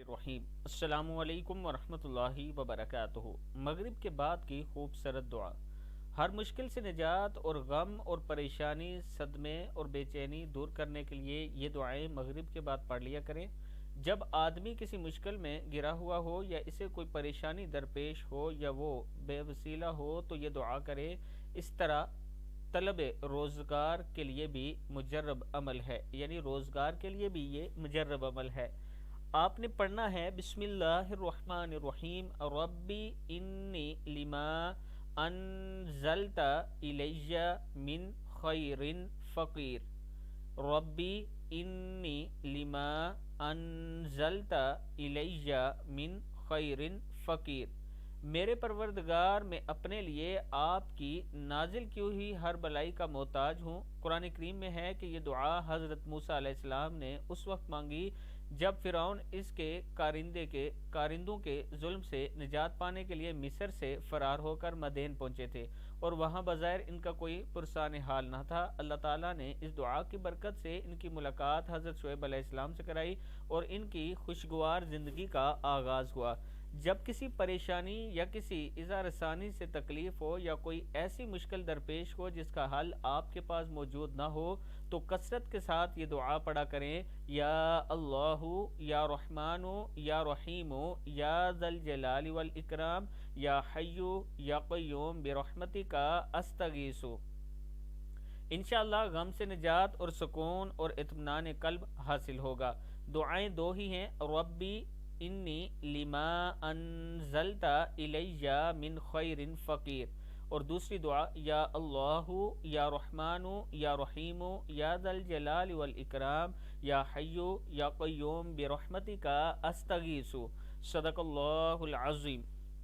الرحیم السلام علیکم ورحمۃ اللہ وبرکاتہ۔ مغرب کے بعد کی خوبصورت دعا۔ ہر مشکل سے نجات اور غم اور پریشانی، صدمے اور بے چینی دور کرنے کے لیے یہ دعائیں مغرب کے بعد پڑھ لیا کریں۔ جب آدمی کسی مشکل میں گرا ہوا ہو یا اسے کوئی پریشانی درپیش ہو یا وہ بے وسیلہ ہو تو یہ دعا کرے۔ اس طرح طلب روزگار کے لیے بھی مجرب عمل ہے، یعنی روزگار کے لیے بھی یہ مجرب عمل ہے۔ آپ نے پڑھنا ہے بسم اللہ الرحمن الرحیم ربی انی لما انزلت الی من خیر فقیر۔ ربی انی لما انزلت الی من خیر فقیر۔ میرے پروردگار، میں اپنے لیے آپ کی نازل کی ہوئی ہر بلائی کا محتاج ہوں۔ قرآن کریم میں ہے کہ یہ دعا حضرت موسیٰ علیہ السلام نے اس وقت مانگی جب فرعون اس کے کارندوں کے ظلم سے نجات پانے کے لیے مصر سے فرار ہو کر مدین پہنچے تھے اور وہاں بظاہر ان کا کوئی پرسان حال نہ تھا۔ اللہ تعالیٰ نے اس دعا کی برکت سے ان کی ملاقات حضرت شعیب علیہ السلام سے کرائی اور ان کی خوشگوار زندگی کا آغاز ہوا۔ جب کسی پریشانی یا کسی ایذا رسانی سے تکلیف ہو یا کوئی ایسی مشکل درپیش ہو جس کا حل آپ کے پاس موجود نہ ہو تو کثرت کے ساتھ یہ دعا پڑھا کریں، یا اللہ یا رحمان یا رحیم یا ذا الجلال والاکرام یا حی یا قیوم برحمتک استغیث۔ انشاءاللہ غم سے نجات اور سکون اور اطمینان قلب حاصل ہوگا۔ دعائیں دو ہی ہیں، ربی انی لما انزلت الی من خیر فقیر، اور دوسری دعا یا اللہ یا رحمان یا رحیم یا ذا الجلال والاکرام یا حی یا قیوم برحمتک استغیث۔ صدق اللہ العظیم۔